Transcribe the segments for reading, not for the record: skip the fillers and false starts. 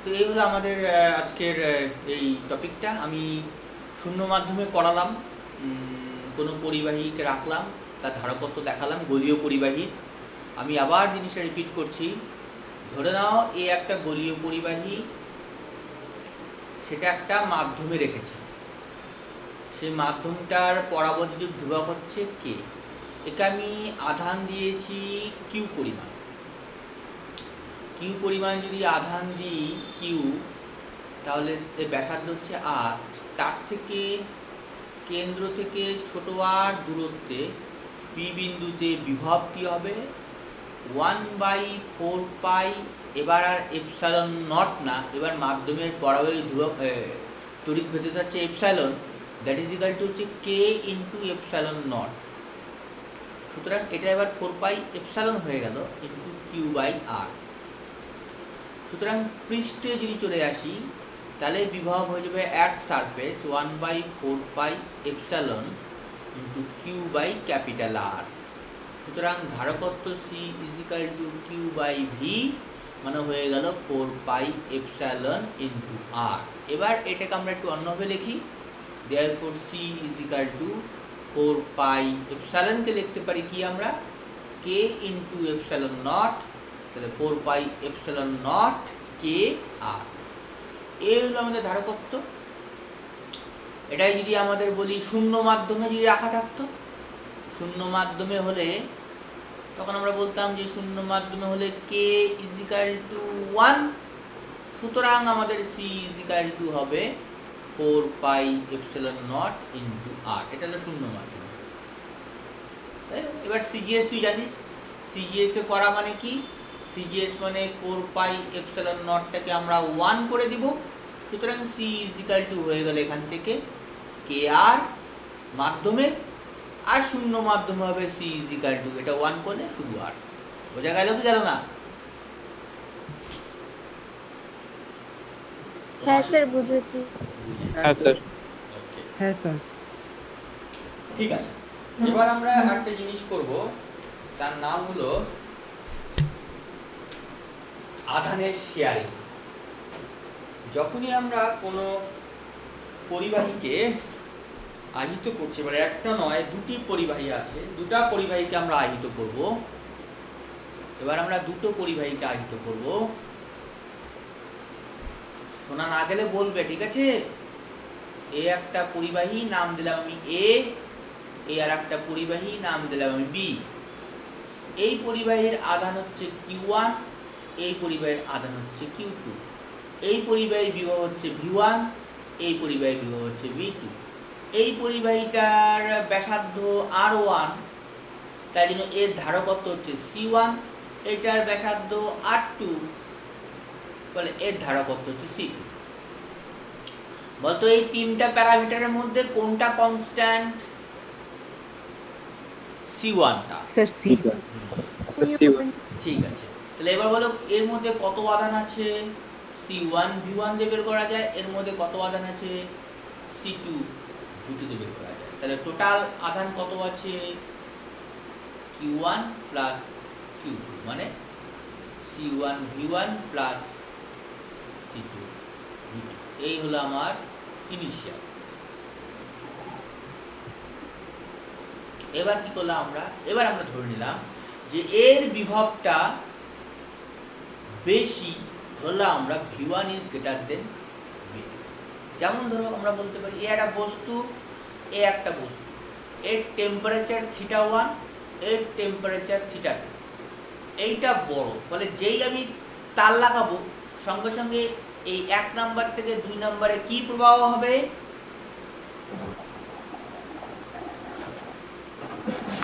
তো এই হলো আমাদের আজকের এই টপিকটা। আমি শূন্য মাধ্যমে করালাম, কোনো পরিবাহীকে রাখলাম, তার ধারকত্ব দেখালাম গোলীয় পরিবাহী। আমি আবার জিনিসটা রিপিট করছি। ধরে নাও এ একটা গোলীয় পরিবাহী, সেটা একটা মাধ্যমে রেখেছে। সেই মাধ্যমটার পরাবৈদ্যুতিক ধ্রুবক হচ্ছে কে। একে আমি আধান দিয়েছি কিউ পরিমাণ। কিউ পরিমাণ যদি আধান দিই কিউ, তাহলে এর ব্যাসার্ধ হচ্ছে আর। তার থেকে কেন্দ্র থেকে ছোট আর দূরত্বে পি বিন্দুতে বিভব কী হবে? 1/4 এবার আর এপসাইলন নট না, এবার মাধ্যমের পরাবৈদ্যুতিক ধ্রুবক তড়িৎ ভেদ্যতা হচ্ছে epsilon, that is equal two হচ্ছে কে ইন্টু এপসাইলন নট। সুতরাং এটা এবার 4 এপসাইলন হয়ে গেল ইন্টু কিউ বাই আর। সুতরাং পৃষ্ঠে যদি চলে আসি তাহলে বিভব হয়ে যাবে at surface 1/4 epsilon into Q by capital R. সুতরাং ধারকত্ব C is equal to Q by V, মানে হয়ে গেল 4 এপসাইলন ইন্টু আর। এবার এটাকে আমরা একটু অন্যভাবে লিখি। Therefore C is equal to 4 এপসাইলনকে লিখতে পারি কি আমরা? কে ইন্টু এপসাইলন নট, তাহলে 4 এপসাইলন নট কে আর। এই হলো আমাদের ধারকত্ব। এটাই যদি আমাদের বলি শূন্য মাধ্যমে যদি রাখা থাকতো, শূন্য মাধ্যমে হলে তখন আমরা বলতাম যে শূন্য মাধ্যমে হলে কে ইজ ইকাল টু 1। সুতরাং আমাদের সি ইজ ইকাল টু হবে 4 এপসাইলন নট ইন্টু আর। এটা হলো শূন্য মাধ্যমে। এবার সিজিএস তুই জানিস, সিজিএস এ করা মানে কি? সিজিএস মানে 4 এপসাইলন নটটাকে আমরা 1 করে দিব। সুতরাং সি ইজ ইকাল টু হয়ে গেল এখান থেকে কে আর মাধ্যমে, আর শূন্য মাধ্যমে হবে সি ইজ ইকাল টু এটা 1 করলে শুধু আর। বোঝা গেল কি গেল না? হ্যাঁ স্যার বুঝেছি। হ্যাঁ স্যার। ওকে, হ্যাঁ স্যার। ঠিক আছে। এবার আমরা একটা জিনিস করব, তার নাম হলো আধানের শেয়ারিং। যখনই আমরা কোনো পরিবাহীকে আহিত করছি, এবার একটা নয় দুটি পরিবাহী আছে, দুটা পরিবাহীকে আমরা আহিত করব। এবার আমরা দুটো পরিবাহীকে আহিত করব। শোনা না গেলে বলবে, ঠিক আছে? এ একটা পরিবাহী, নাম দিলাম আমি এ, আর একটা পরিবাহী নাম দিলাম আমি বি। এই পরিবাহীর আধান হচ্ছে কিউ1, এই পরিবাহীর আধান হচ্ছে কিউ2। এই পরিবাহী বিভব হচ্ছে ভি1, এই পরিবাহী বিভব হচ্ছে ভি2। এই পরিবাহীটার ব্যাসার্ধ আর1, তাই জন্য এর ধারকত্ব হচ্ছে সি1। এটার ব্যাসার্ধ আর2, বলে এর ধারকত্ব হচ্ছে সি2। বলতো এই তিনটা প্যারামিটারের মধ্যে কোনটা কনস্ট্যান্ট? সি1টা। Sir C. ঠিক আছে, তাহলে এবার বলো এর মধ্যে কত আধান আছে? সি1 ভি1 দিয়ে বের করা যায়। এর মধ্যে কত আধান আছে? সি2 ভি2 দিয়ে বের করা যায়। তাহলে টোটাল আধান কত আছে? কিউ1 প্লাস কিউ2, মানে সি1 ভি1 প্লাস সি2 ভি2। এই হলো আমার ইনিশিয়াল। এবার কি করলাম আমরা? এবার আমরা ধরে নিলাম যে এর বিভবটা বেশি, ধরলাম আমরা ভি1 ইজ গ্রেটার দেন ভি2। যেমন ধরো আমরা বলতে পারি এ একটা বস্তু, এ একটা বস্তু, এর টেম্পারেচার θ1, এর টেম্পারেচার θ2। এইটা বড়, ফলে যেই আমি তার লাগাবো সঙ্গে সঙ্গে এই 1 নাম্বার থেকে 2 নাম্বারে কি প্রবাহ হবে?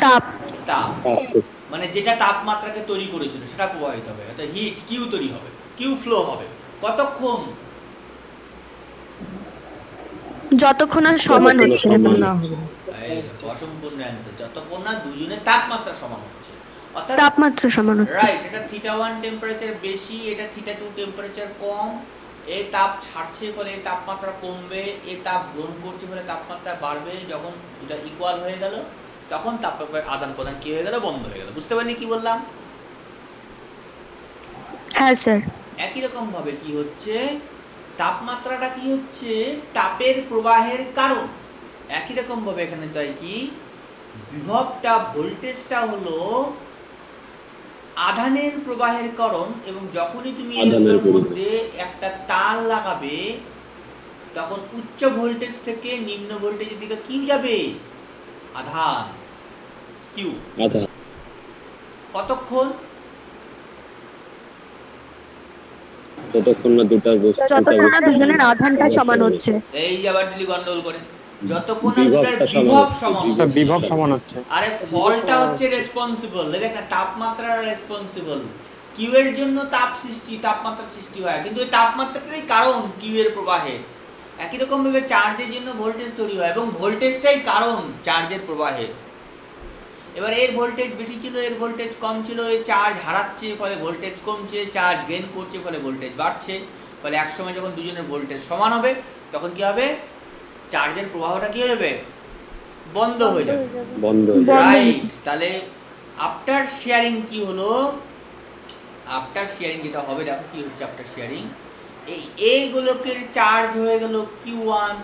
তাপ। তাপ, মানে যেটা তাপমাত্রাকে তৈরি করেছিল সেটা প্রবাহিত হবে, অর্থাৎ হিট কিউ তৈরি হবে, কিউ ফ্লো হবে। কতক্ষণ? যতক্ষণ আর সমান হচ্ছে না। অসম্পূর্ণ অ্যান্সার। যতক্ষণ না দুজনের তাপমাত্রা সমান হচ্ছে, অর্থাৎ তাপমাত্রা সমান হচ্ছে। রাইট। এটা θ1 টেম্পারেচার বেশি, এটা θ2 টেম্পারেচার কম। এই তাপ ছাড়ছে ফলে এই তাপমাত্রা কমবে, এই তাপ গ্রহণ করছে ফলে তাপমাত্রা বাড়বে। যখন এটা ইকুয়াল হয়ে গেল তখন তাপমাত্রার আদান প্রদান কি হয়ে গেল? বন্ধ হয়ে গেল। বুঝতে পারলি কি বললাম? হ্যাঁ স্যার। একই রকম ভাবে কি হচ্ছে, তাপমাত্রাটা কি হচ্ছে তাপের প্রবাহের কারণ। একই রকম ভাবে এখানে তাই কি বিভবটা ভোল্টেজটা হলো আধানের প্রবাহের কারণ, এবং যখনই তুমি এর মধ্যে একটা তার লাগাবে তখন উচ্চ ভোল্টেজ থেকে নিম্ন ভোল্টেজের দিকে কি যাবে, আধান, কিউ। কতক্ষণ? যতক্ষণ না দুজনের আধানটা সমান হচ্ছে। এই আবার দিলি গন্ডগোল করে, যতক্ষণ না দুটার বিভব সমান হচ্ছে। আরে ফলটা হচ্ছে রেসপন্সিবল, দেখ না, তাপমাত্রার রেসপন্সিবল। কিউ এর জন্য তাপ সৃষ্টি, তাপমাত্রা সৃষ্টি হয়, কিন্তু এই তাপমাত্রাটাই কারণ কিউ এর প্রবাহে। একই রকম ভাবে চার্জের জন্য ভোল্টেজ তৈরি হয়, এবং ভোল্টেজটাই কারণ চার্জের প্রবাহে। এবার এর ভোল্টেজ বেশি ছিল, এর ভোল্টেজ কম ছিল, এর চার্জ হারাচ্ছে ফলে ভোল্টেজ কমছে, চার্জ গেইন করছে ফলে ভোল্টেজ বাড়ছে। ফলে একসময় যখন দুজনের ভোল্টেজ সমান হবে তখন কি হবে, চার্জের প্রবাহটা কি হবে, বন্ধ হয়ে যাবে। রাইট। তাহলে আফটার শেয়ারিং কি হলো, আফটার শেয়ারিং যেটা হবে, দেখো কি হচ্ছে আফটার শেয়ারিং, এই এ গোলকের চার্জ হয়ে গেল Q1,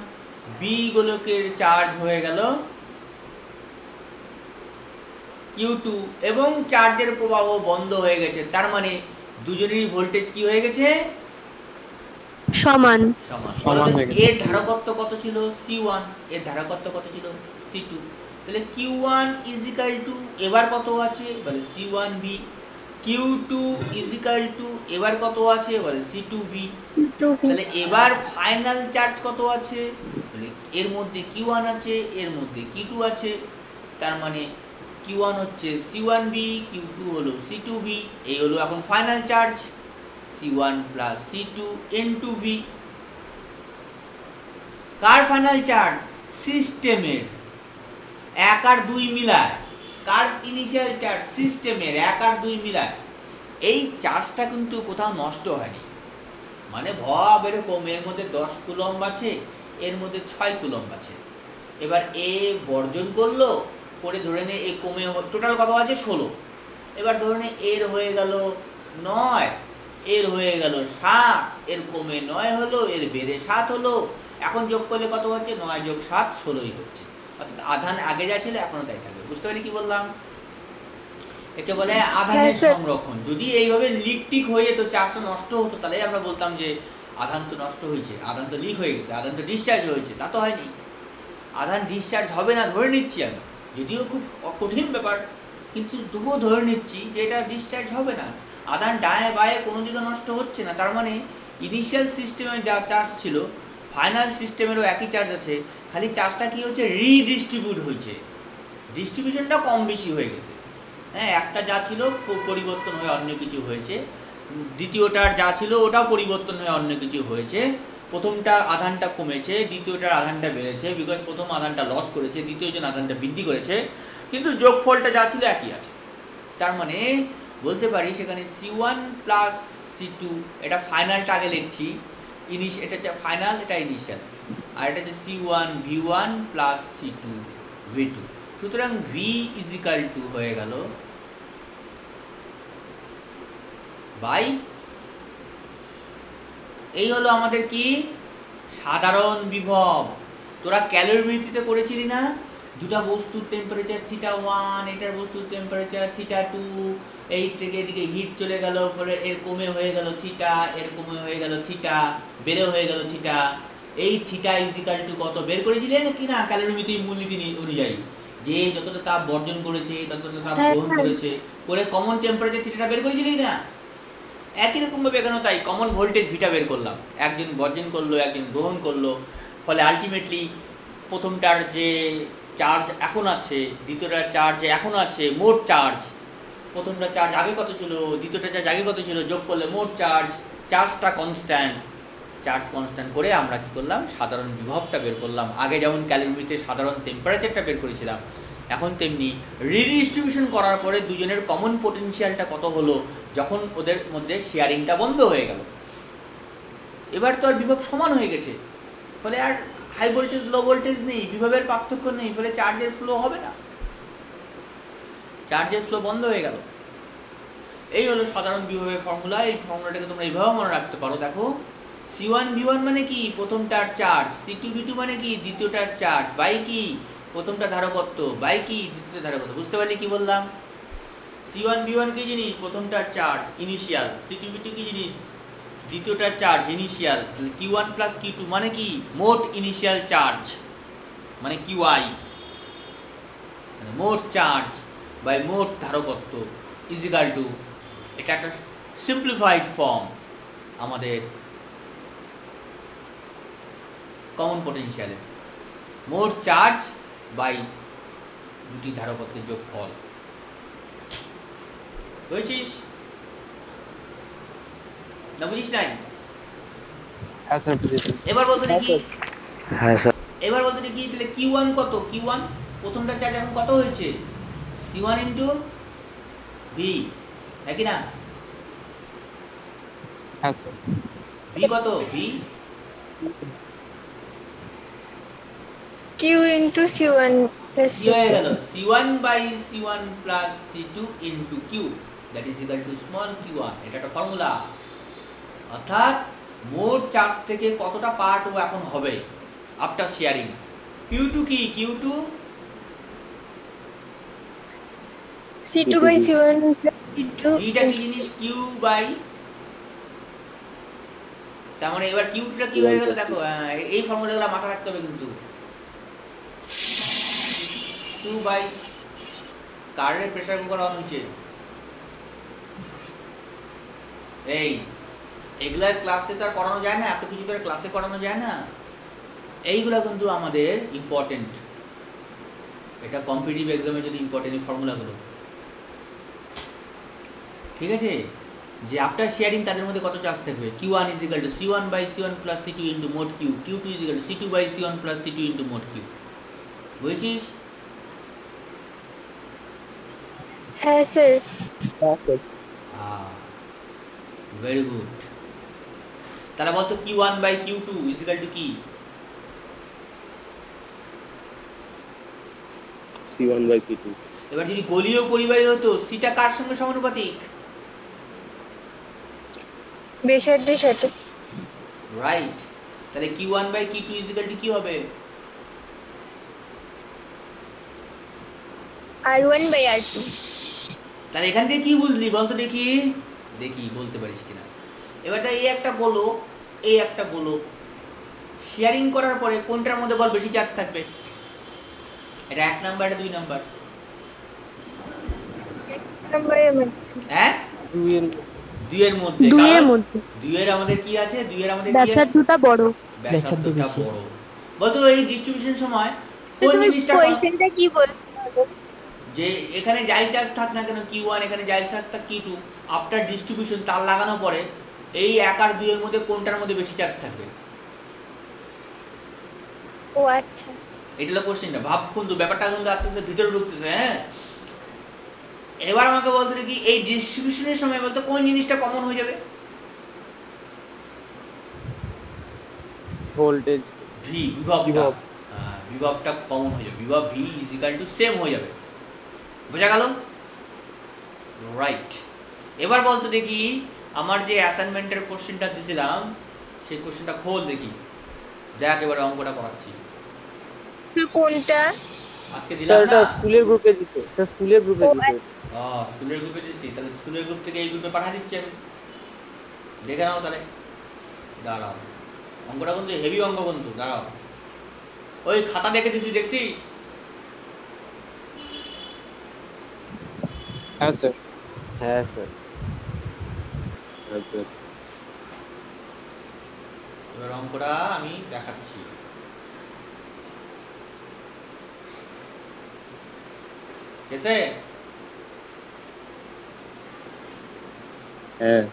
বি গোলকের চার্জ হয়ে গেল Q2, এবং চার্জের প্রবাহ বন্ধ হয়ে গেছে। তার মানে দুজনেরই ভোল্টেজ কি হয়ে গেছে, সমান। এর ধারকত্ব কত ছিল, C1, এর ধারকত্ব কত ছিল, C2। তাহলে Q1 ইজ ইকুয়াল টু এবার কত আছে বলে C1V, Q2 is equal two এবার কত আছে বলে C2V। তাহলে এবার ফাইনাল চার্জ কত আছে, বলে এর মধ্যে Q1 আছে, এর মধ্যে Q2 আছে। তার মানে Q1 হচ্ছে C1V, Q2 হলো C2V। এই হলো এখন final charge, C1 plus C2 into V। কার ফাইনাল চার্জ, সিস্টেমের, 1 আর 2 মিলায়। কার ইনিশিয়াল চার্জ, সিস্টেমের 1 আর 2 মিলায়। এই চার্জটা কিন্তু কোথাও নষ্ট হয়নি, মানে ভাব এরকম, এর মধ্যে 10 কুলম্ব আছে, এর মধ্যে 6 কুলম্ব আছে। এবার এ বর্জন করলো করে, ধরে নে এ কমে টোটাল কত আছে 16। এবার ধরে নে এর হয়ে গেল 9, এর হয়ে গেল 7, এর কমে 9 হলো, এর বেড়ে 7 হলো। এখন যোগ করলে কত হচ্ছে, 9 যোগ 7 16ই হচ্ছে। অর্থাৎ আধান আগে যা ছিল এখনো তাই থাকবে। বুঝতে পারলি কি বললাম? একে বলে আধানের সংরক্ষণ। যদি এইভাবে লিক টিক হয়ে যেত, চার্জটা নষ্ট হতো, তাহলে আমরা বলতাম যে আধান তো নষ্ট হয়েছে, আধান তো লিক হয়ে গেছে, আধান তো ডিসচার্জ হয়েছে। তা তো হয়নি, আধান ডিসচার্জ হবে না ধরে নিচ্ছি আমি, যদিও খুব কঠিন ব্যাপার, কিন্তু তবুও ধরে নিচ্ছি যে এটা ডিসচার্জ হবে না। আধান ডায়ে বায়ে কোনো দিকে নষ্ট হচ্ছে না। তার মানে ইনিশিয়াল সিস্টেমে যা চার্জ ছিল, ফাইনাল সিস্টেমেরও একই চার্জ আছে, খালি চার্জটা কি হচ্ছে, রিডিস্ট্রিবিউট হয়েছে, ডিস্ট্রিবিউশনটা কম বেশি হয়ে গেছে। হ্যাঁ, একটা যা ছিল পরিবর্তন হয়ে অন্য কিছু হয়েছে, দ্বিতীয়টার যা ছিল ওটাও পরিবর্তন হয়ে অন্য কিছু হয়েছে। প্রথমটা আধানটা কমেছে, দ্বিতীয়টার আধানটা বেড়েছে, বিকজ প্রথম আধানটা লস করেছে, দ্বিতীয়জন আধানটা বৃদ্ধি করেছে, কিন্তু যোগফলটা যা ছিল একই আছে। তার মানে বলতে পারি সেখানে C1 প্লাস C2, এটা ফাইনালটা আগে লিখছি, এটা হচ্ছে ফাইনাল, এটা ইনিশিয়াল, আর এটা হচ্ছে C1 V1 plus C2 V2। সুতরাং V ইজ ইকুয়াল টু হয়ে গেল বাই, এই হলো আমাদের কি সাধারণ বিভব। তোরা ক্যালোরিমিটারে করেছিলি না, দুটা বস্তুর টেম্পারেচার θ1, এটার বস্তুর টেম্পারেচার θ2, এই থেকে এদিকে হিট চলে গেল, ফলে এর কমে হয়ে গেল θ, এর কমে হয়ে গেল θ, বেড়ে হয়ে গেল θ। এই θ ইজ ইকুয়াল টু কত বের করেছিলি নাকি না ক্যালোরিমিটারের মূলনীতি অনুযায়ী, যে যতটা তাপ বর্জন করেছে ততটা তাপ গ্রহণ করেছে, করে কমন টেম্পারেচার থিটাটা বের করেছিলি না। একই রকমভাবে এখানে তাই কমন ভোল্টেজ ভিটা বের করলাম, একজন বর্জন করলো, একজন গ্রহণ করলো, ফলে আলটিমেটলি প্রথমটার যে চার্জ এখন আছে, দ্বিতীয়টার চার্জ এখন আছে, মোট চার্জ, প্রথমটার চার্জ আগে কত ছিল, দ্বিতীয়টার চার্জ আগে কত ছিল, যোগ করলে মোট চার্জ, চার্জটা কনস্ট্যান্ট, চার্জ কনস্ট্যান্ট করে আমরা কি করলাম, সাধারণ বিভবটা বের করলাম। আগে যেমন ক্যালোরিমিটারে সাধারণ টেম্পারেচারটা বের করেছিলাম, এখন তেমনি রিডিস্ট্রিবিউশন করার পরে দুজনের কমন পোটেনশিয়ালটা কত হলো যখন ওদের মধ্যে শেয়ারিংটা বন্ধ হয়ে গেল। এবার তো আর বিভব সমান হয়ে গেছে, ফলে আর হাই ভোল্টেজ লো ভোল্টেজ নেই, বিভবের পার্থক্য নেই, ফলে চার্জের ফ্লো হবে না, চার্জের ফ্লো বন্ধ হয়ে গেল। এই হলো সাধারণ বিভবের ফর্মুলা। এই ফর্মুলাটাকে তোমরা এইভাবে মনে রাখতে পারো। দেখো C1V1 মানে কি প্রথমটার চার্জ, C2V2 মানে কি দ্বিতীয়টার চার্জ, বাই কি প্রথমটা ধারকত্ব, বাই কি দ্বিতীয়টা ধারকত্ব। বুঝতে পারলে কি বললাম? C1V1 কি জিনিস? প্রথমটার চার্জ ইনিশিয়াল। C2V2 কি জিনিস? দ্বিতীয়টার charge initial. Q1 plus Q2 মানে কি মোট ইনিশিয়াল চার্জ, মানে QI, মানে মোট চার্জ বাই মোট ধারকত্ব ইজিক্যাল টু, এটা একটা সিম্পলিফাইড ফর্ম আমাদের কমন পোটেনশিয়ালের, মোট চার্জ বাই দুটি ধারকত্বের যোগফল। বুঝছিস না বুঝিস নাই? হ্যাঁ স্যার বুঝেছি। এবার বলতে দেখি, হ্যাঁ স্যার। এবার বলতে দেখি তাহলে Q1 কত? Q1 প্রথমটা চার্জ এখন কত হয়েছে? C1 ইন্টু V, তাই কি না? হ্যাঁ স্যার। V কত? V Q into C1 কি হয়ে গেল? C1 by C1 plus C2 into Q, that is equal to small q1। এটা একটা ফর্মুলা। অর্থাৎ মোট চার্জ থেকে কতটা পার্ট ও এখন হবে আফটার শেয়ারিং। Q2 কি? Q2 C2 by C1 into এইটা কি জিনিস? Q বাই, তার মানে এবার Q2টা কি হয়ে গেল দেখো, এই ফর্মুলাগুলো মাথা রাখতে হবে কিন্তু। 2 by current pressure cooker on হচ্ছে, এই এগুলা ক্লাসে তো আর করানো যায় না, এত কিছু করে ক্লাসে করানো যায় না। এইগুলা কিন্তু আমাদের ইম্পর্টেন্ট, এটা কম্পিটিটিভ এক্সামে যদি ইম্পর্টেন্ট এই ফর্মুলাগুলো, ঠিক আছে? যে আফটার শেয়ারিং তাদের মধ্যে কত চার্জ থাকবে। Q1 is equal to C1 by C1 plus C2 into মোট Q, Q2 is equal to C2 by C1 plus C2 into মোট Q। বুঝেছিস? হ্যাঁ স্যার। Very good. তাহলে বলতো Q1 by Q2 is equal two কি? C1 by C2। এবার যদি গোলীয় পরিবাহী হতো, সিটা কার সঙ্গে সমানুপাতিক? ব্যাসার্ধের সাথে। রাইট। তাহলে Q1 by Q2 is equal two কি হবে? R1 by R2। তাহলে এখান থেকে কি বুঝলি বলতো দেখি, দেখি বলতে পারিস কিনা। এবারটা এই একটা গোলক, এই একটা গোলক শেয়ারিং করার পরে কোনটার মধ্যে বল বেশি চার্জ থাকবে? এটা 1 নাম্বার, এটা 2 নাম্বার। নম্বরের মধ্যে। হ্যাঁ 2 এর 2 এর মধ্যে। 2 এর কারণ মধ্যে 2 এর আমাদের কি আছে? 2 এর আমাদের কি আছে? ব্যাসার্ধটা বড়। ব্যাসার্ধটা বড়। বলতো এই ডিস্ট্রিবিউশন সময় তো কোন তুমি জিনিসটা কোয়েশ্চেনটা কি বলছো? যে এখানে যাই চার্জ থাক না কেন Q1, এখানে যাই চার্জ থাক Q2, আফটার ডিস্ট্রিবিউশন তার লাগানোর পরে এই 1 আর 2 এর মধ্যে কোনটার মধ্যে বেশি চার্জ থাকবে? ও আচ্ছা। এটা হলো কোশ্চেনটা। ভাব কিন্তু ব্যাপারটা কিন্তু আস্তে আস্তে ভিতরে ঢুকতেছে। হ্যাঁ, এবার আমাকে বলতে কি এই ডিস্ট্রিবিউশনের সময় বলতে কোন জিনিসটা কমন হয়ে যাবে? ভোল্টেজ V, বিভবটা কমন হয়ে যাবে। বিভব V is equal to same হয়ে যাবে। বোঝা গেল? রাইট। এবার বলতে দেখি আমার যে অ্যাসাইনমেন্টের কোশ্চেনটা দিয়েছিলাম সেই কোশ্চেনটা খোল দেখি, দেখ এবারে অঙ্কটা করাচ্ছি। কোনটা? আজকে স্যার দিলাম এটা না? স্কুলের গ্রুপে দিতে। স্যার স্কুলের গ্রুপে ও দিতে। আচ্ছা। স্কুলের গ্রুপে দিচ্ছি, তাহলে স্কুলের গ্রুপ থেকে এই গ্রুপে পাঠিয়ে দিচ্ছি আমি, দেখে নাও তাহলে। দাঁড়াও, অঙ্কটা কিন্তু হেভি অঙ্ক কিন্তু, দাঁড়াও। ওই খাতা দেখে দিচ্ছি, দেখছিস? হ্যাঁ স্যার। হ্যাঁ স্যার। আচ্ছা। এবার অঙ্কটা আমি দেখাচ্ছি। কেসে? হ্যাঁ।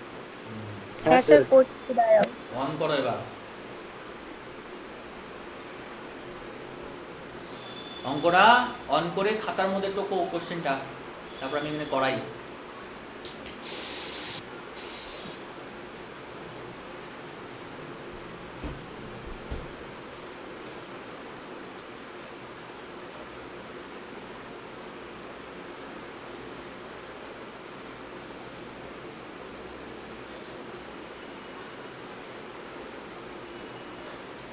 হ্যাঁ স্যার করছি, দাঁড়াও। অন করো এবার। অঙ্কটা অন করে খাতার মধ্যে টোকো কোশ্চেনটা, তারপর আমি এখানে করাই।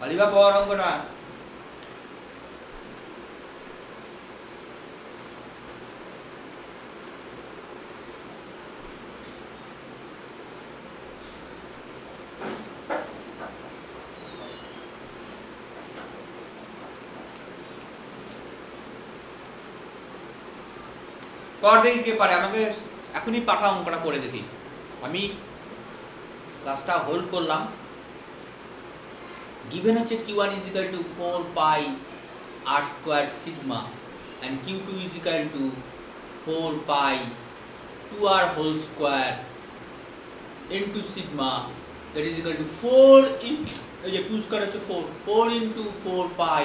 অলিভা পাওয়ার অঙ্কটা কর দেখি কে পারে, আমাকে এখনই পাঠা অঙ্কটা করে দেখি। আমি ক্লাসটা হোল্ড করলাম। গিভেন হচ্ছে q1 is equal to 4 pi r square sigma and q2 is equal to 4 pi 2r whole square into sigma that is equal to 4 into 2 square হচ্ছে 4 into 4 pi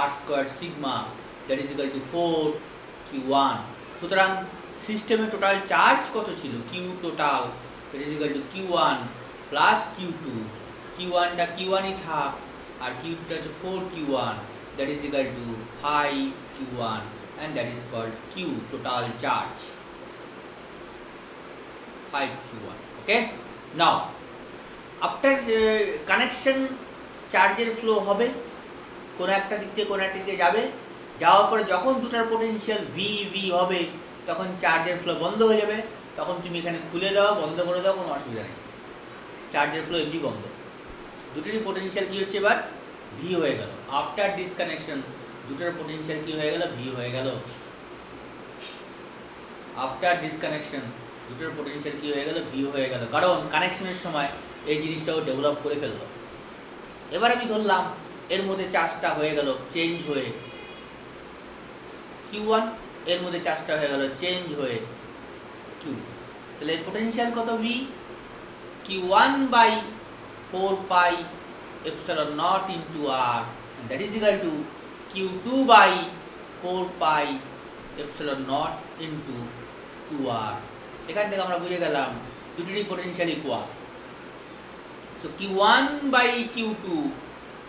r square sigma that is equal to 4 q1। সুতরাং সিস্টেমে total charge কত ছিল? q total that is equal to q1 plus q2, q1টা q1ই থাক আর q2টা হচ্ছে 4q1 that is equal to 5q1 and that is called q total charge 5q1। okay, now after connection চার্জের flow হবে, কোন একটা দিক থেকে কোন একটা দিকে যাবে, যাওয়ার পরে যখন দুটার পোটেনশিয়াল ভি ভি হবে তখন চার্জের ফ্লো বন্ধ হয়ে যাবে। তখন তুমি এখানে খুলে দাও, বন্ধ করে দাও, কোনো অসুবিধা নেই, চার্জের ফ্লো এমনি বন্ধ। দুটোরই পোটেনশিয়াল কী হচ্ছে এবার? ভি হয়ে গেল। আফটার ডিসকানেকশন দুটোর পোটেনশিয়াল কী হয়ে গেল? ভি হয়ে গেল। আফটার ডিসকানেকশন দুটোর পোটেনশিয়াল কী হয়ে গেল? ভি হয়ে গেল, কারণ কানেকশনের সময় এই জিনিসটাও ডেভেলপ করে ফেললো। এবার আমি ধরলাম এর মধ্যে চার্জটা হয়ে গেল চেঞ্জ হয়ে q1, এর মধ্যে চার্জটা হয়ে গেল চেঞ্জ হয়ে q2। তাহলে এর পোটেনশিয়াল কত? v q1 by 4 pi epsilon naught into r and that is equal to q2 by 4 pi epsilon naught into 2r। এখান থেকে আমরা বুঝে গেলাম দুটোরই potential equal. So q1 by q2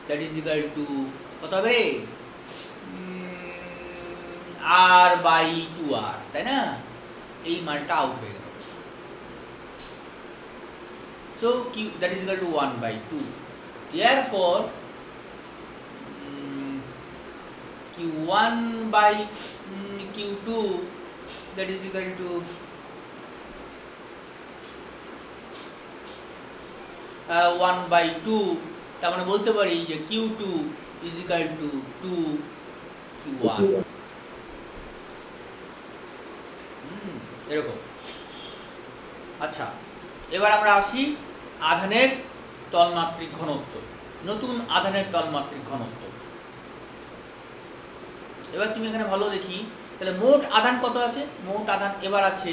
that is equal to কত হবে রে? r by 2r, তাই না? এই মানটা আউট হয়ে গেল। So q that is equal to 1 by 2, therefore q1 by q2 that is equal to 1 by 2। তার মানে বলতে পারি যে q2 is equal to 2 q1 এরকম। আচ্ছা, এবার আমরা আসি আধানের তলমাত্রিক ঘনত্ব, নতুন আধানের তলমাত্রিক ঘনত্ব। এবার তুমি এখানে ভালো দেখি, তাহলে মোট আধান কত আছে? মোট আধান এবার আছে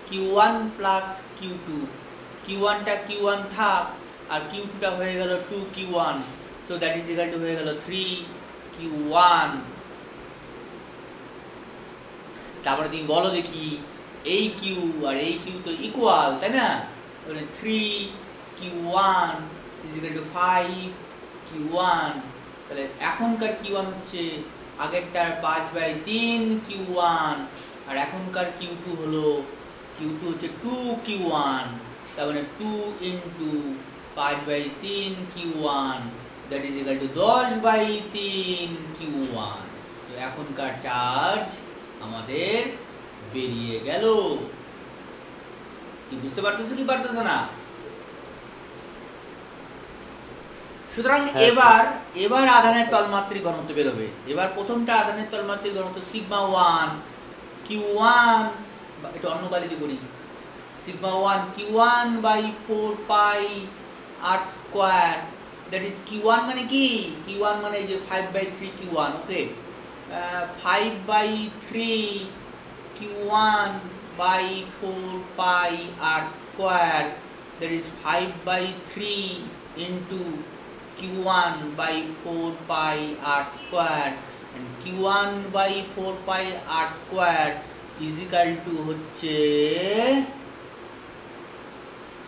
q1 প্লাস q2। q1টা q1 থাক আর q2টা হয়ে গেল 2q1, so that is equal two হয়ে গেল 3q1। তারপরে তুমি বলো দেখি এই q আর এই q তো ইকুয়াল, তাই না? তাহলে 3q1 is equal two 5q1। তাহলে এখনকার q1 হচ্ছে আগেরটার 5/3q1 আর এখনকার q2 হলো q2 হচ্ছে 2q1, তার মানে 2 into 5/3q1 that is equal two 10/3q1। So এখনকার চার্জ আমাদের বেরিয়ে গেল। কি বুঝতে পারতেছো কি পারতেছো না? সুতরাং এবার আধানের তলমাত্রিক ঘনত্ব বেরোবে। এবার প্রথমটা আধানের তলমাত্রিক ঘনত্ব সিগমা 1 q1, এটা অন্য কালিতে করি, sigma 1 q1 by 4 pi r square, that is q1 মানে কি? q1 মানে এই যে 5/3 q1, okay, 5/3 q1 by 4 pi r square, that is 5/3 into q1 by 4 pi r square, and q1 by 4 pi r square is equal to হচ্ছে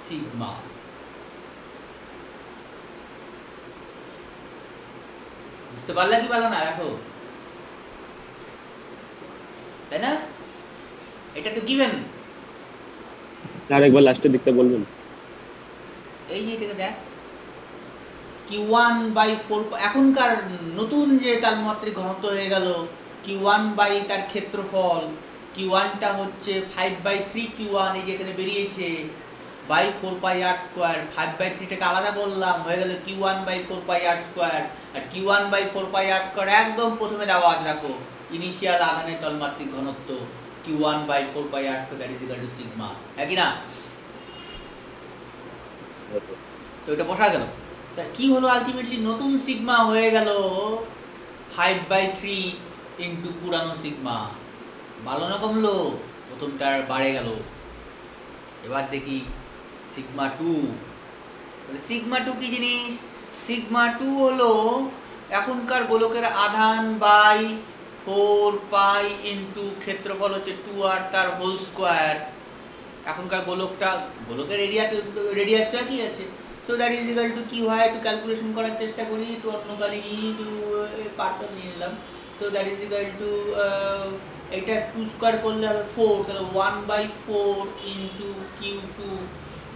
sigma. বুঝতে পারলে কি পারলে না? দেখো, তাই না? এটা তো গিভেন। আর একবার লাস্টের দিকটা বলবেন। এই যে এটাকে দেখ, Q1 বাই 4, এখনকার নতুন যে তালমাত্রিক ঘনত্ব হয়ে গেল Q1 বাই তার ক্ষেত্রফল, Q1টা হচ্ছে 5/3 Q1, এই যে এখানে বেরিয়েছে, বাই 4πr², 5/3টাকে আলাদা করলাম, হয়ে গেল Q1 by 4πr², R Q1 by 4πr² একদম প্রথমে দেওয়া আছে, দেখো ইনিশিয়াল আধানের তলমাত্রিক ঘনত্ব Q1 by 4πr² that is equal to sigma, একই না? তো এটা বসা গেল, তা কি হলো আলটিমেটলি নতুন সিগমা হয়ে গেল 5/3 ইন্টু পুরানো সিগমা, ভালো না কমলো? প্রথমটার বাড়ে গেল। এবার দেখি সিগমা 2। সিগমা 2 কি জিনিস? সিগমা 2 হলো এখনকার গোলকের আধান বাই 4 ইন্টু ক্ষেত্রফল হচ্ছে 2r তার হোল স্কোয়ার। এখনকার গোলকের রেডিয়াসটা কি আছে, so that is equal two কি হয় একটু ক্যালকুলেশন করার চেষ্টা করি, একটু অন্য কালি একটু পার্টটা নিয়ে নিলাম। So that is equal two এটা 2 স্কোয়ার করলে হবে 4, তাহলে 1/4 into Q2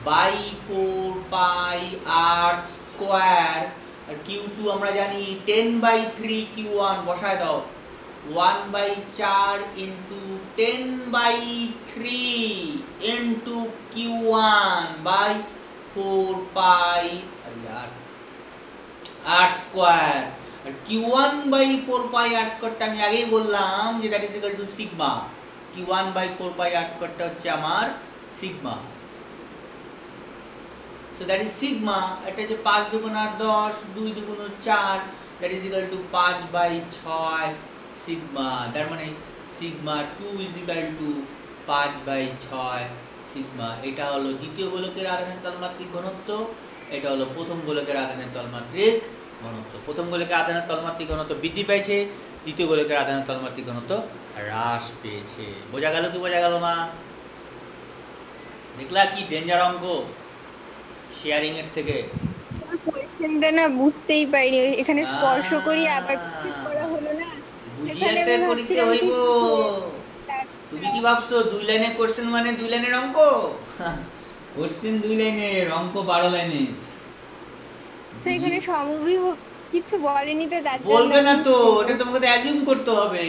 by 4πr square, R Q2 আমরা জানি 10/3 Q1, বসায় দাও 1/4 into 10/3 into Q1 by 4πr square, আর Q1 বাই 4πr স্কোয়ারটা আমি আগেই বললাম যে that is equal to sigma. Q1 by 4πr স্কোয়ারটা হচ্ছে আমার sigma. So that is sigma. এটা হচ্ছে 5 দুগুণ 10, 2 দুগুণ 4, that is equal to 5/6 sigma. তার মানে sigma 2 is equal to 5/6 sigma. এটা হলো দ্বিতীয় গোলকের আধানের তলমাত্রিক ঘনত্ব, এটা হলো প্রথম গোলকের আধানের তলমাত্রিক ঘনত্ব। প্রথম গোলকের আধানের তলমাত্রিক ঘনত্ব বৃদ্ধি পেয়েছে, দ্বিতীয় গোলকের আধানের তলমাত্রিক ঘনত্ব হ্রাস পেয়েছে। বোঝা গেল কি বোঝা গেল না? দেখলা কি ডেঞ্জার অঙ্ক শেয়ারিং এর থেকে? কোয়েশ্চেনটা না বুঝতেই পারিনি, এখানে স্পর্শ করি আবার করা হলো না, বুঝিয়াতে করিতে হইব। তুমি কি ভাবছো 2 লাইনের কোশ্চেন মানে 2 লাইনের অঙ্ক? কোশ্চেন 2 লাইনের, অঙ্ক 12 লাইনের। তো এখানে সমগ্রী কিছু বলেনি তো, তার বলবে না তো, এটা তোমাকে তো অ্যাজিউম করতে হবে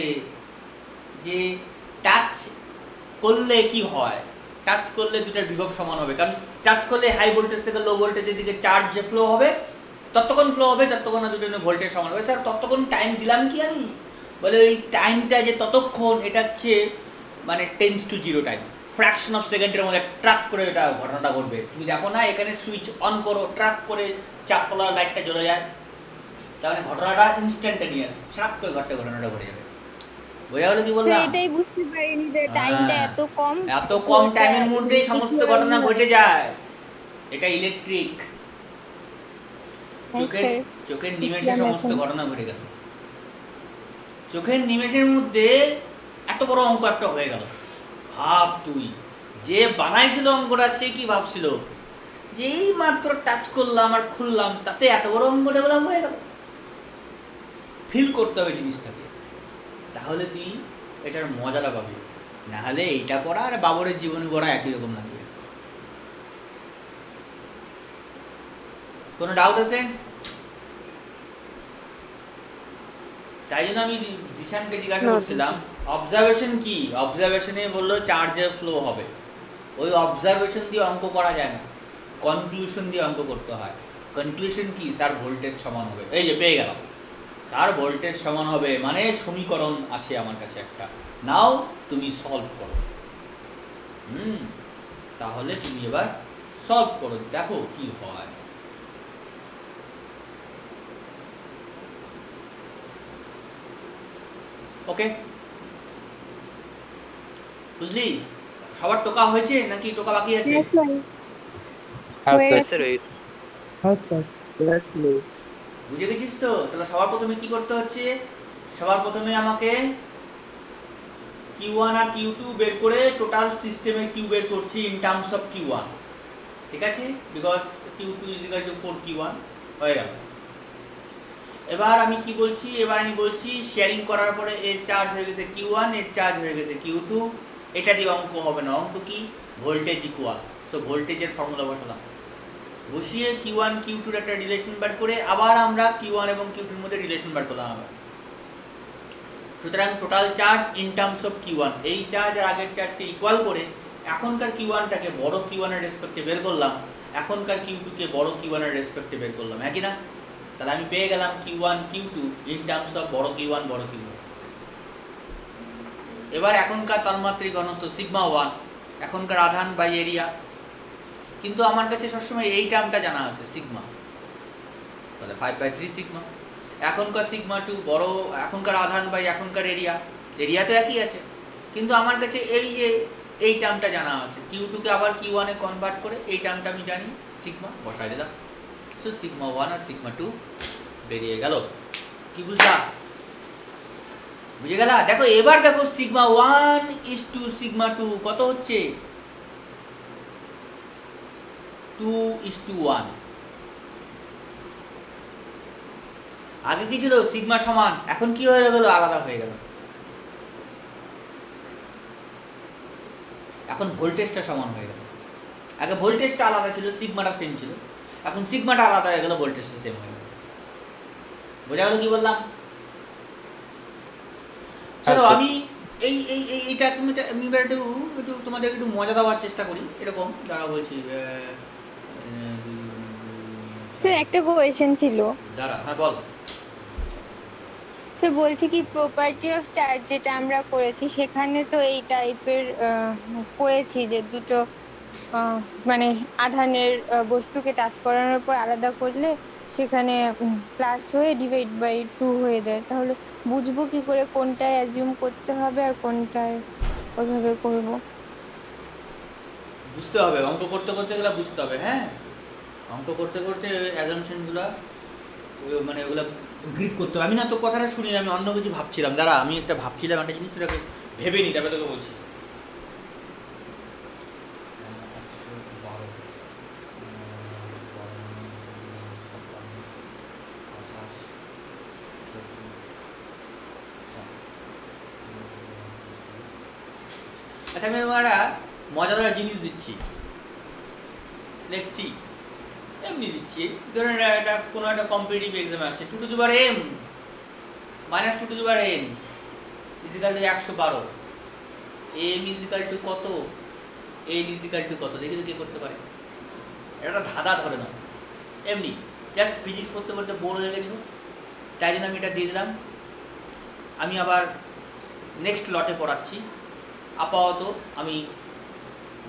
যে টাচ করলে কি হয়। টাচ করলে দুটার বিভব সমান হবে, কারণ টাচ করলে হাই ভোল্টেজ থেকে লো ভোল্টেজের দিকে চার্জ যে ফ্লো হবে, ততক্ষণ ফ্লো হবে যতক্ষণ না দুটোর ভোল্টেজ সমান হবে। স্যার ততক্ষণ টাইম দিলাম কি আমি? বলে ওই টাইমটা যে ততক্ষণ, এটা হচ্ছে মানে 10⁻⁴ টাইম, ফ্র্যাকশন অফ সেকেন্ডের মধ্যে ট্রাক করে এটা ঘটনাটা ঘটবে। তুমি দেখো না এখানে সুইচ অন করো, ট্রাক করে চাপ কলার লাইটটা জ্বলে যায়, তার মানে ঘটনাটা ইনস্ট্যান্টানিয়াস, ট্রাক করে ঘটনাটা ঘটে যাবে। বোঝা গেল কি বললাম? এটাই বুঝতে পারিনি যে টাইমটা এত কম টাইমের মধ্যেই সমস্ত ঘটনা ঘটে যায়। এটা ইলেকট্রিক, চোখের নিমেষে সমস্ত ঘটনা ঘটে গেল। চোখের নিমেষের মধ্যে এত বড় অঙ্ক একটা হয়ে গেল। ভাব তুই, যে বানাইছিল অঙ্কটা সে কি ভাবছিল যে এই মাত্র টাচ করলাম আর খুললাম, তাতে এত বড় অঙ্ক ডেভেলপ হয়ে গেল। ফিল করতে হবে জিনিসটাকে, তাহলে তুই এটার মজাটা পাবি। না হলে এইটা পড়া আর বাবরের জীবনী পড়া একই রকম লাগবে। কোনো ডাউট আছে? তাই জন্য আমি দিশানকে জিজ্ঞাসা করছিলাম অবজারভেশন কি। অবজারভেশনে বললো চার্জের ফ্লো হবে। ওই অবজারভেশন দিয়ে অঙ্ক করা যায় না, কনক্লুশন দিয়ে অঙ্ক করতে হয়। কনক্লুশন কি? স্যার ভোল্টেজ সমান হবে, এই যে পেয়ে গেলাম, স্যার ভোল্টেজ সমান হবে মানে সমীকরণ আছে আমার কাছে একটা, নাও তুমি সলভ করো। তাহলে তুমি এবার সলভ করো, দেখো কি হয়। ওকে, বুঝলি? সবার টোকা হয়েছে নাকি টোকা বাকি আছে? বুঝে গেছিস তো? তাহলে সবার প্রথমে কি করতে হচ্ছে? সবার প্রথমে আমাকে Q1 আর Q2 বের করে টোটাল সিস্টেমে Q বের করছি ইন টার্মস অফ Q1, ঠিক আছে? Because Q2 is equal two 4 Q1 হয়ে গেল। এবার আমি কি বলছি? এবার আমি বলছি শেয়ারিং করার পরে এর চার্জ হয়ে গেছে Q1, এর চার্জ হয়ে গেছে Q2। এটা দিয়ে অঙ্ক হবে না। অঙ্ক কি? Voltage equal. সো ভোল্টেজের ফর্মুলা বসালাম, বসিয়ে Q1 Q2 এর একটা রিলেশন বার করে আবার আমরা Q1 এবং Q2 এর মধ্যে রিলেশন বার করলাম আবার। সুতরাং total charge in terms of Q1, এই চার্জ আর আগের চার্জকে ইকুয়াল করে এখনকার Q1টাকে বড় Q1 এর রেসপেক্টে বের করলাম, এখনকার Q2 কে বড় Q1 এর রেসপেক্টে বের করলাম, একই না? তাহলে আমি পেয়ে গেলাম Q1 Q2 in terms of বড় Q1 বড় Q2। এবার এখনকার তালমাত্রিক ঘনত্ব সিগমা 1, এখনকার আধান বাই এরিয়া, কিন্তু আমার কাছে সবসময় এই টার্মটা জানা আছে সিগমা, তাহলে 5/3 সিগমা। এখনকার সিগমা 2 বড়, এখনকার আধান বাই এখনকার এরিয়া, এরিয়া তো একই আছে, কিন্তু আমার কাছে এই টার্মটা জানা আছে। Q2 কে আবার Q1 এ কনভার্ট করে এই টার্মটা আমি জানি, সিগমা বসাই দিলাম। সো সিগমা 1 আর সিগমা 2 বেরিয়ে গেল। কি বুঝলা? বুঝে গেল? দেখো এবার দেখো সিগমা 1 ইজ টু সিগমা 2 কত হচ্ছে? 2:1। আগে কি ছিল? সিগমা সমান, এখন কি হয়ে গেল? আলাদা হয়ে গেল। এখন ভোল্টেজটা সমান হয়ে গেল। আগে ভোল্টেজটা আলাদা ছিল, সিগমাটা সেম ছিল, এখন সিগমাটা আলাদা হয়ে গেল, ভোল্টেজটা সেম হয়ে গেল। বোঝা গেল কি বললাম? চলো আমি এইটা তুমি একটু তোমাদের একটু মজা দেওয়ার চেষ্টা করি, এরকম দাঁড়া বলছি। স্যার একটা কোয়েশ্চেন ছিল। দাঁড়া, হ্যাঁ বল। স্যার বলছি কি প্রপার্টি অফ চার্জ যেটা আমরা করেছি সেখানে তো এই টাইপের করেছি যে দুটো মানে আধানের বস্তুকে টাচ করানোর পর আলাদা করলে সেখানে প্লাস হয়ে ডিভাইড বাই 2 হয়ে যায়, তাহলে বুঝবো কি করে কোনটায় অ্যাজিউম করতে হবে আর কোনটায় ওইভাবে করব? বুঝতে হবে, অঙ্ক করতে করতে গেলে বুঝতে হবে। হ্যাঁ, অঙ্ক করতে করতে অ্যাজাম্পশনগুলো মানে ওগুলো গ্রিপ করতে হবে। আমি না তো কথাটা শুনি, আমি অন্য কিছু ভাবছিলাম। দাঁড়া, আমি একটা ভাবছিলাম একটা জিনিস, সেটাকে ভেবে নি, তারপরে তোকে বলছি। আচ্ছা, আমি একটা মজাদার জিনিস দিচ্ছি, লেটস সি। এমনি দিচ্ছি, ধরুন একটা কোনো একটা কম্পিটিটিভ এক্সাম আসছে, 2 to the power m minus 2 to the power n is equal to 112। m is equal to কত, n ইজিক্যাল টু কত, দেখি তো কে করতে পারে। এটা ধাঁধা ধরে না, এমনি জাস্ট ফিজিক্স পড়তে পড়তে বোর হয়ে গেছো, তাই জন্য আমি এটা দিয়ে দিলাম। আমি আবার নেক্সট লটে পড়াচ্ছি, আপাতত আমি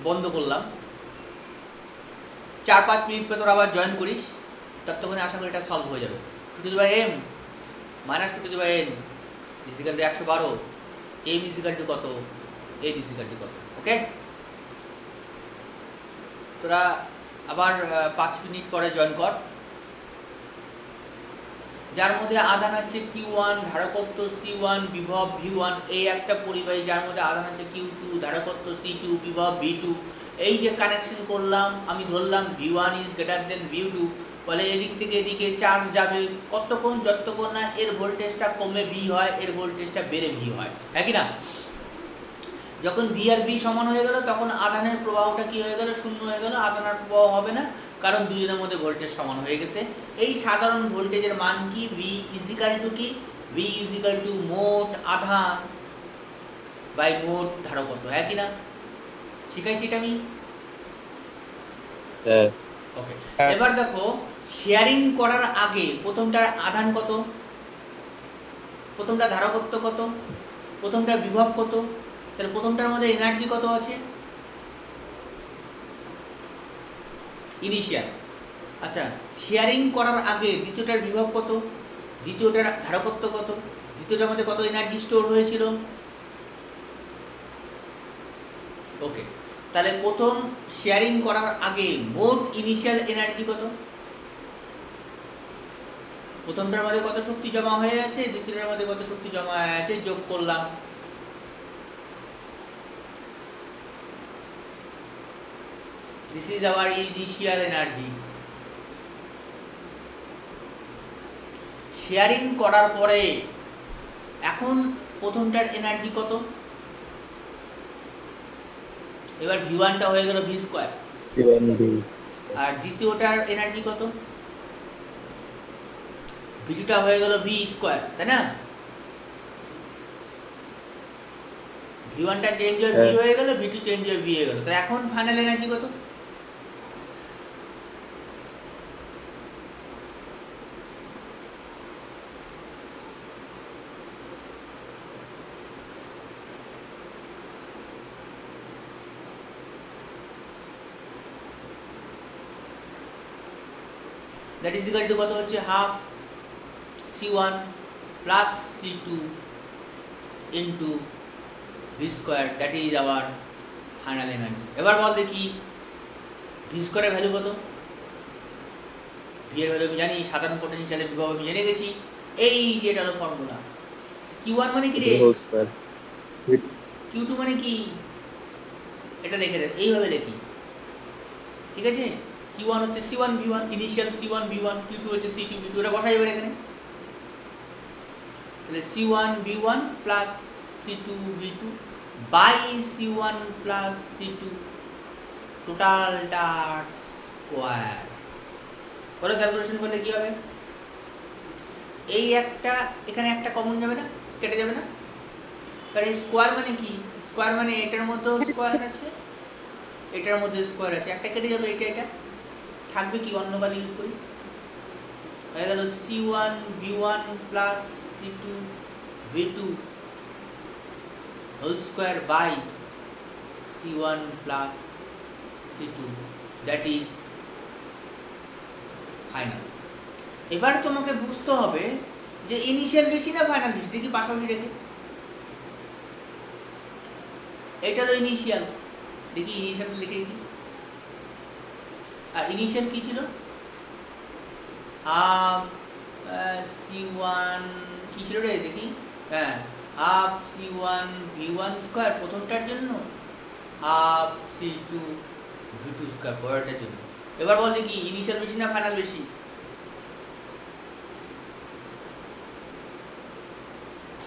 বন্ধ করলাম। 4-5 মিনিট পর তোর আবার জয়েন করিস, ততক্ষণে আশা করি এটা সলভ হয়ে যাবে। 2 to the power m minus 2 to the power n is equal to 112, m is equal to কত, n ইজিক্যাল টু কত। ওকে, তোরা আবার 5 মিনিট পরে জয়েন কর। যার মধ্যে আধান আছে Q1, ধারকত্ব C1, বিভব V1, এই একটা পরিবাহী যার মধ্যে আধান আছে Q2, ধারকত্ব C2, বিভব V2। এই যে কানেকশন করলাম, আমি ধরলাম V1 is greater than V2, বলে এদিক থেকে এদিকে চার্জ যাবে কতক্ষণ, যতক্ষণ না এর ভোল্টেজটা কমে V হয়, এর ভোল্টেজটা বেড়ে V হয়, হ্যাঁ কি না? যখন V আর V সমান হয়ে গেল, তখন আধানের প্রবাহটা কি হয়ে গেল? শূন্য হয়ে গেল, আধানের প্রবাহ হবে না, কারণ দুজনের মধ্যে ভোল্টেজ সমান হয়ে গেছে। এই সাধারণ ভোল্টেজের মান কি? V ইজিক্যাল টু কি? V ইজিক্যাল টু মোট আধান বাই মোট ধারকত্ব, হ্যাঁ কি না? শিখাইছি এটা আমি? হ্যাঁ। ওকে, এবার দেখো শেয়ারিং করার আগে প্রথমটার আধান কত, প্রথমটা ধারকত্ব কত, প্রথমটার বিভব কত, তাহলে প্রথমটার মধ্যে এনার্জি কত আছে? ইনিশিয়াল। আচ্ছা, শেয়ারিং করার আগে দ্বিতীয়টার বিভব কত, দ্বিতীয়টার ধারকত্ব কত, দ্বিতীয়টার মধ্যে কত এনার্জি স্টোর হয়েছিল? ওকে, তাহলে প্রথম শেয়ারিং করার আগে মোট ইনিশিয়াল এনার্জি কত? প্রথমটার মধ্যে কত শক্তি জমা হয়ে আছে, দ্বিতীয়টার মধ্যে কত শক্তি জমা হয়ে আছে, যোগ করলাম। This is our initial energy. Sharing করার পরে এখন প্রথমটার এনার্জি কত? এবার V1টা হয়ে গেল V স্কয়ার, আর দ্বিতীয়টার এনার্জি কত? ভিটুটা হয়ে গেল ভি স্কোয়ার, তাই না? ভি ওয়ানটা চেঞ্জ হয়ে ভি হয়ে গেল, ভি টু চেঞ্জ হয়ে ভি হয়ে গেল। তো এখন ফাইনাল এনার্জি কত? দ্যাট ইজ ইকাল টু কত হচ্ছে? Half C1 plus C2 into V square, that is our final energy. এবার বল দেখি ভি স্কোয়ারের ভ্যালু কত? ভি এর ভ্যালু আমি জানি, সাধারণ পোটেনশিয়ালের বিভব আমি জেনে গেছি। এই যে এটা হলো ফর্মুলা। Q1 মানে কি রে? Q2 মানে কি? এটা লিখে দে, এইভাবে লিখি, ঠিক আছে? Q1 হচ্ছে C1 V1, initial C1 V1, Q2 হচ্ছে C2 V2, এটা বসাই যাবে এখানে। তাহলে C1 V1 plus C2 V2 by C1 plus C2 টোটালটা স্কোয়ার। বলো ক্যালকুলেশন করলে কি হবে? এই একটা এখানে একটা কমন যাবে না, কেটে যাবে না? কারণ স্কোয়ার মানে কি? স্কোয়ার মানে এটার মধ্যেও স্কোয়ার আছে, এটার মধ্যে স্কোয়ার আছে, একটা কেটে যাবে, এটা এটা থাকবে কি? অন্য কাল ইউজ করি, হয়ে গেল C1 V1 plus C2 V2 whole square by C1 plus C2, that is final. এবার তোমাকে বুঝতে হবে যে ইনিশিয়াল বেশি না ফাইনাল বেশি। দেখি পাশাপাশি রেখে, এটা হলো ইনিশিয়াল, দেখি ইনিশিয়াল লিখে কি। আর ইনিশিয়াল কি ছিল? হাফ C1 কি ছিল রে দেখি, হ্যাঁ হাফ C1 V1 স্কোয়ার প্রথমটার জন্য, হাফ C2 V2 স্কোয়ার পরেরটার জন্য। এবার বল দেখি ইনিশিয়াল বেশি না ফাইনাল বেশি?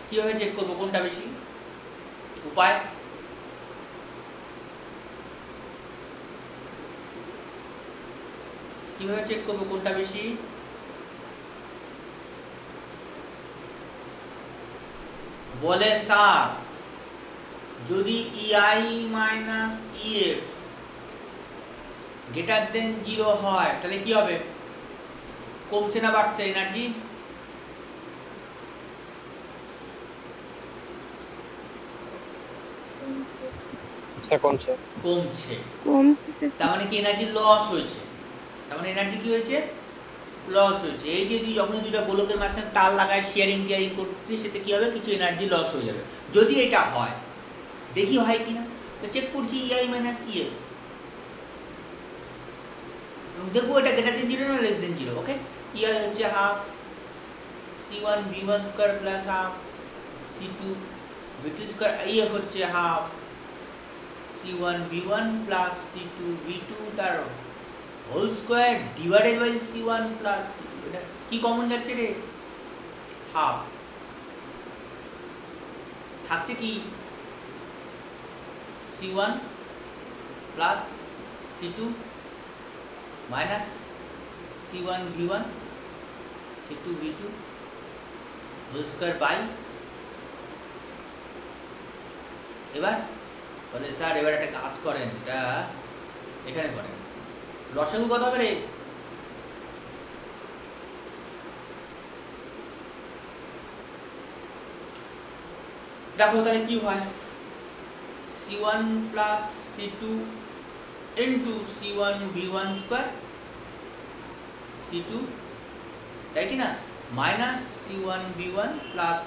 কিভাবে চেক করবো কোনটা বেশি? উপায়, কিভাবে চেক করবো কোনটা বেশি? বলে স্যার যদি EI minus EF greater than 0 হয় তাহলে কি হবে? কমছে না বাড়ছে এনার্জি? কমছে। কমছে। তার মানে কি এনার্জি লস হয়েছে? তার মানে এনার্জি কি হয়েছে? লস হয়েছে। এই যে যখন দুইটা গোলকের মাঝখানে তার লাগায় শেয়ারিং টিয়ারিং করছি, সেটা কি হবে? কিছু এনার্জি লস হয়ে যাবে। যদি এটা হয়, দেখি হয় কিনা, তো চেক করছি EI মাইনাস EF, দেখবো এটা গ্রেটার দেন 0 না লেস দেন 0। ওকে, EI হচ্ছে half C1 V1 square plus half C2 V2 square, EF হচ্ছে half C1 V1 plus C2 V2 তার whole square divided by C1 plus C2। এটা কি common যাচ্ছে রে? হাফ। থাকছে কি? C1 plus C2 minus C1 V1 C2 V2 whole square by. এবার বলে স্যার এবার একটা কাজ করেন, এটা এখানে করেন, লসাগু কত হবে রে? দেখো তাহলে কি হয়? C1 plus C2 into C1 V1 square C2, তাই কি না, minus C1 V1 plus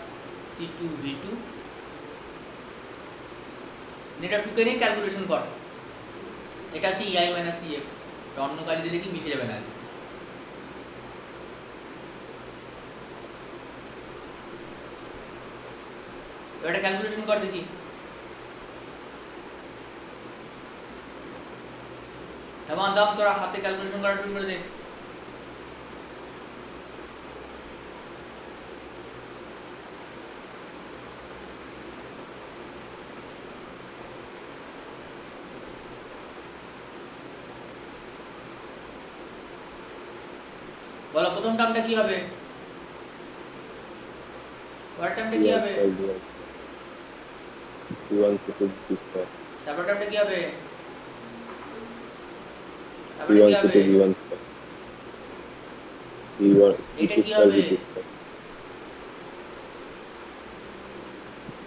C2 V2। এটা টুকে নিয়ে ক্যালকুলেশন কর। এটা হচ্ছে EI মাইনাস EF, অন্য কালি দিলে কি মিশে যাবে না? এটা ক্যালকুলেশন কর দেখি। হেমান দাম তোরা হাতে ক্যালকুলেশন করা শুরু করে দে। বলো প্রথম টার্মটা কি হবে? পরের টার্মটা কি হবে? v1 c2 v2 তারপর টার্মটা কি হবে? তারপরে v1 কি হবে? c2 v1 square v1 এটা c2 কি square হবে?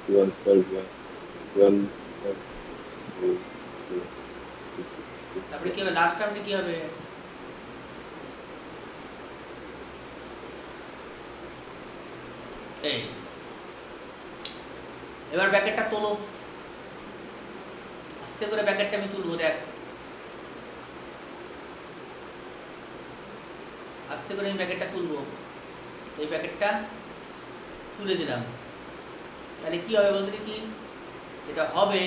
v2 square v1 square v1 তারপরে কি হবে? লাস্ট টার্মটা কি হবে? এই এবার ব্র্যাকেটটা তোলো, আস্তে করে ব্র্যাকেটটা আমি তুলবো, দেখ আস্তে করে আমি ব্র্যাকেটটা তুলবো। এই ব্র্যাকেটটা তুলে দিলাম, তাহলে কি হবে বলতে কি? এটা হবে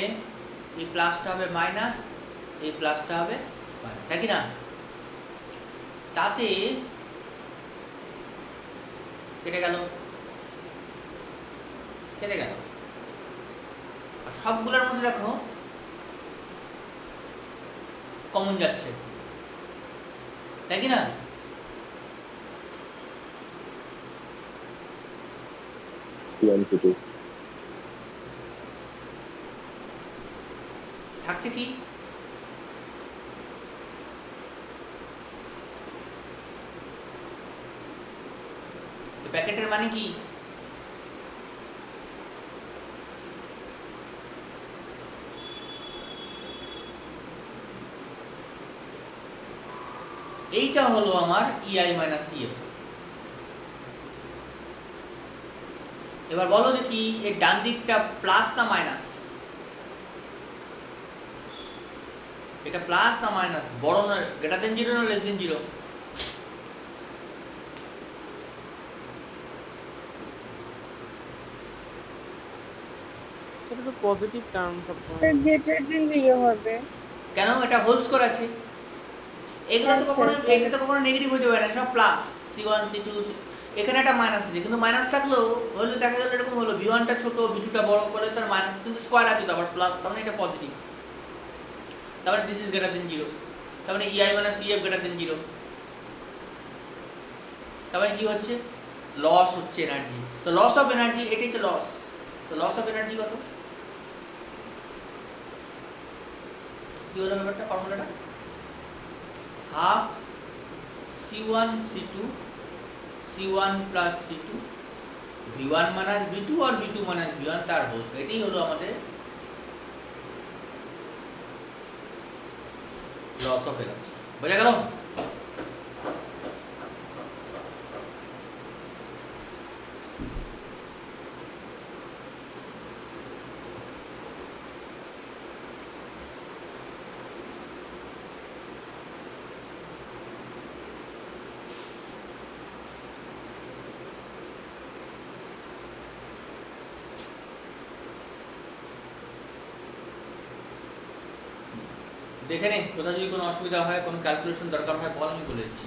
এই প্লাসটা হবে মাইনাস, এই প্লাসটা হবে মাইনাস, তাই কি না? তাতে কেটে গেল, কেটে গেল। আর সবগুলোর মধ্যে দেখো কমন যাচ্ছে, তাই কি না? v1 c2 থাকছে কি? প্যাকেটের মানে কি? এইটা হলো আমার EI মাইনাস EF। এবার বলো দেখি এই ডান দিকটা প্লাস না মাইনাস? এটা প্লাস না মাইনাস? বড় না গ্রেটার দেন 0 না লেস দেন 0? এটা তো পজিটিভ টার্ম গ্রেটার দেন 0 হবে। কেন? এটা হোল স্কোর আছে, এগুলো তো কখনো এটা তো কখনো নেগেটিভ হতে পারে না, সব প্লাস c1 c2 এখানে একটা মাইনাস আছে, কিন্তু মাইনাস থাকলেও হলে দেখা গেল এরকম হলো v1 টা ছোট v2 টা বড় করে স্যার মাইনাস, কিন্তু স্কয়ার আছে তো আবার প্লাস, তার মানে এটা পজিটিভ, তার মানে দিস ইজ গ্রেটার দেন 0, তার মানে EI minus EF greater than 0। তার মানে কি হচ্ছে? লস হচ্ছে এনার্জি। তো লস অফ এনার্জি, এটাই হচ্ছে লস। তো লস অফ এনার্জি কত? কি হলো ব্যাপারটা, ফর্মুলাটা? Half c1 c2 c1 plus c2 v1 minus v2 আর v2 মাইনাস v1 তার হোল, এটাই হলো আমাদের লস অফ এনার্জি। বোঝা গেল? দেখে নে, কোথাও যদি কোনো অসুবিধা হয়, কোনো ক্যালকুলেশন দরকার হয় বল, আমি বলে দিচ্ছি।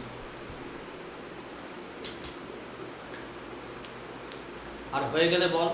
আর হয়ে গেলে বল।